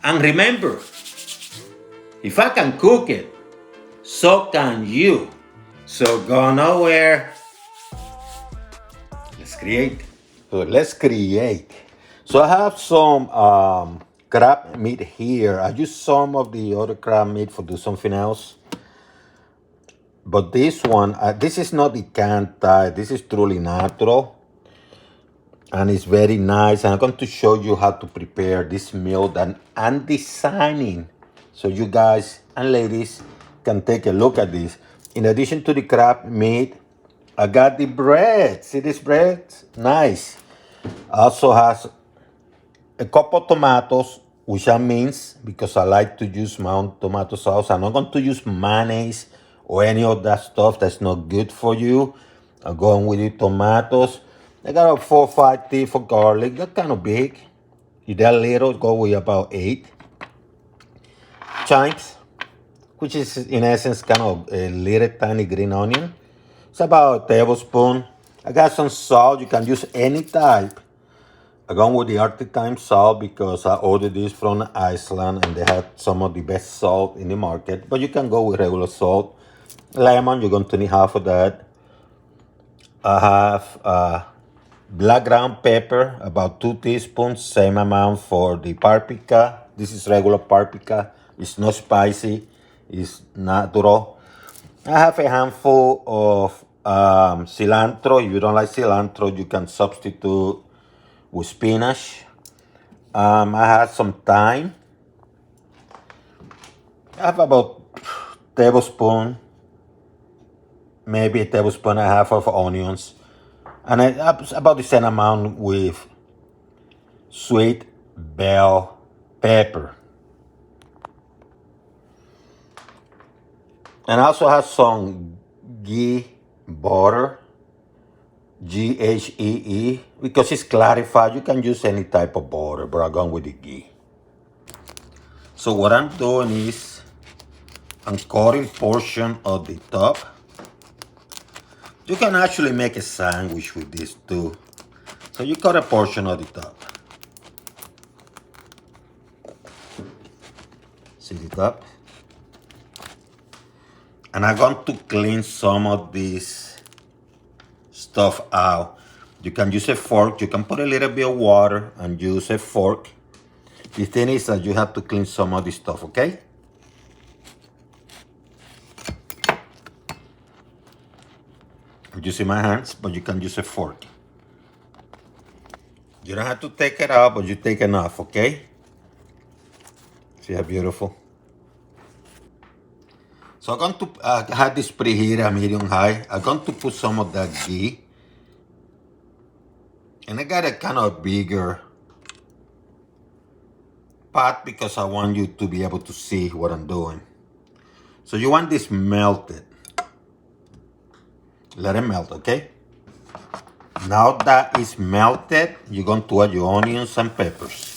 And remember, if I can cook it, so can you. So go nowhere. Let's create. So let's create. So I have some crab meat here. I use some of the other crab meat for do something else. But this one, this is not the canned type. This is truly natural. And it's very nice. And I'm going to show you how to prepare this meal that I'm designing. So you guys and ladies can take a look at this. In addition to the crab meat, I got the bread. See this bread? Nice. Also has a couple tomatoes, which I means because I like to use my own tomato sauce. I'm not going to use mayonnaise or any of that stuff that's not good for you. I'm going with the tomatoes. I got a 4 or 5 teeth of garlic. They're kind of big. If they're little, go with about 8 chives, which is in essence kind of a little tiny green onion. It's about a tablespoon. I got some salt. You can use any type. I gone with the Arctic Time salt because I ordered this from Iceland and they had some of the best salt in the market. But you can go with regular salt. Lemon, you're going to need half of that. I have black ground pepper, about 2 teaspoons, same amount for the paprika. This is regular paprika. It's not spicy. It's natural. I have a handful of cilantro. If you don't like cilantro, you can substitute with spinach. I have some thyme. I have about tablespoon, maybe a tablespoon and a half of onions. And I have about the same amount with sweet bell pepper. And I also have some ghee butter, Ghee, because it's clarified. You can use any type of butter, but I'm going with the ghee. So what I'm doing is I'm cutting portion of the top. You can actually make a sandwich with this too. So you cut a portion of the top. See the top? And I'm going to clean some of this stuff out. You can use a fork. You can put a little bit of water and use a fork. The thing is that you have to clean some of this stuff, okay? I'm using my hands, but you can use a fork. You don't have to take it out, but you take enough, okay? See how beautiful? So I'm going to have this preheated at medium high. I'm going to put some of that ghee. And I got a kind of bigger pot because I want you to be able to see what I'm doing. So you want this melted. Let it melt, okay? Now that it's melted, you're going to add your onions and peppers.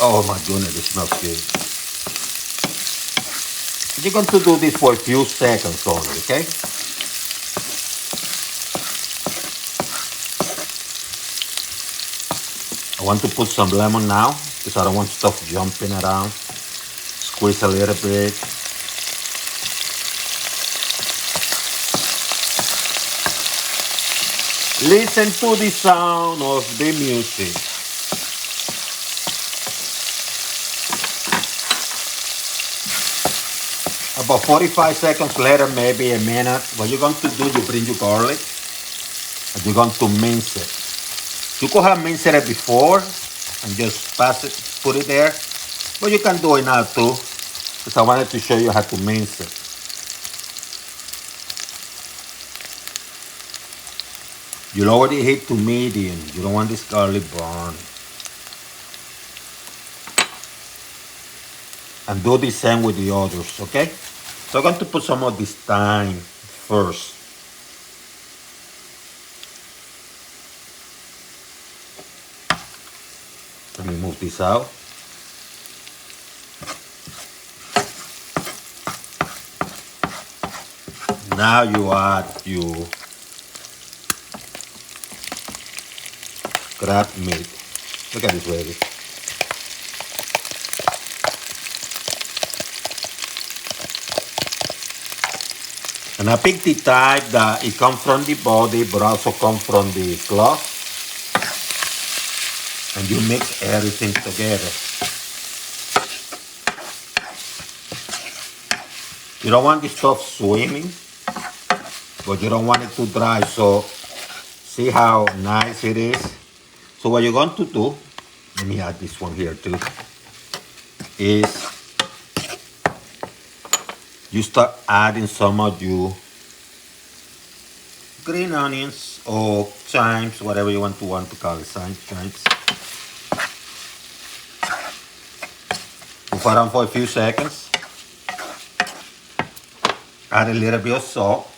Oh my goodness, it smells good. You're going to do this for a few seconds only, okay? I want to put some lemon now because I don't want stuff jumping around. Squeeze a little bit. Listen to the sound of the music. About 45 seconds later, maybe a minute, what you're going to do, you bring your garlic and you're going to mince it. You could have minced it before and just pass it, put it there, but you can do it now too, because I wanted to show you how to mince it. You lower the heat to medium. You don't want this garlic burn. And do the same with the others, okay? So I'm going to put some of this thyme first. Let me move this out. Now you add your crab meat. Look at this, baby. And I picked the type that it comes from the body, but also comes from the cloth. And you mix everything together. You don't want the stuff swimming, but you don't want it to dry. So see how nice it is? So what you're going to do, let me add this one here too, is you start adding some of your green onions or chives, whatever you want to call it, chives. Put on for a few seconds. Add a little bit of salt.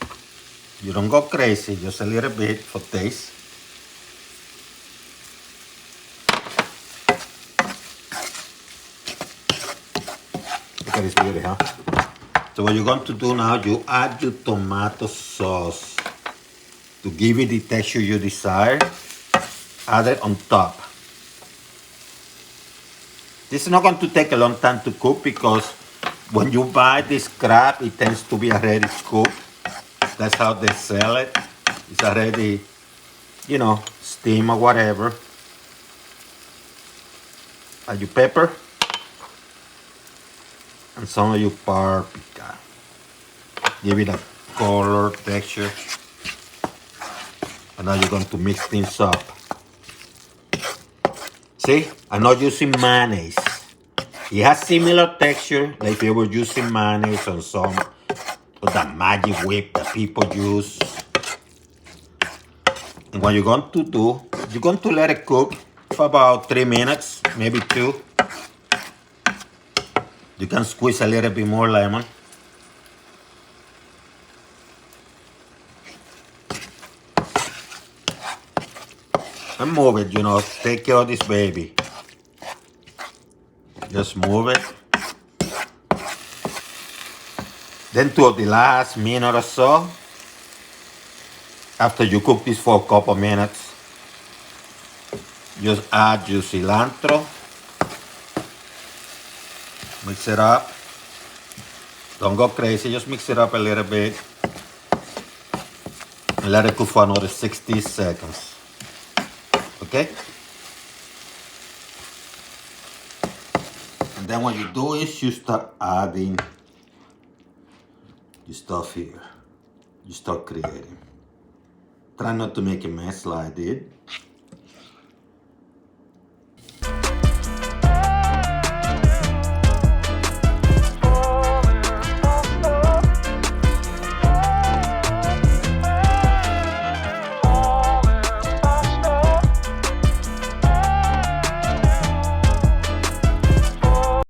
You don't go crazy, just a little bit for taste. Look at this beauty, huh? So what you're going to do now, you add your tomato sauce to give it the texture you desire. Add it on top. This is not going to take a long time to cook because when you buy this crab, it tends to be already cooked. That's how they sell it. It's already, you know, steam or whatever. Add your pepper and some of your paprika. Give it a color, texture. And now you're going to mix things up. See, I'm not using mayonnaise. It has similar texture like if you were using mayonnaise on some of that magic whip that people use. And what you're going to do, you're going to let it cook for about 3 minutes, maybe 2. You can squeeze a little bit more lemon. And move it, you know, take care of this baby. Just move it. Then to the last minute or so, after you cook this for a couple minutes, just add your cilantro. Mix it up. Don't go crazy, just mix it up a little bit. And let it cook for another 60 seconds. Okay? And then what you do is you start adding your stuff here. You start creating. Try not to make a mess like I did.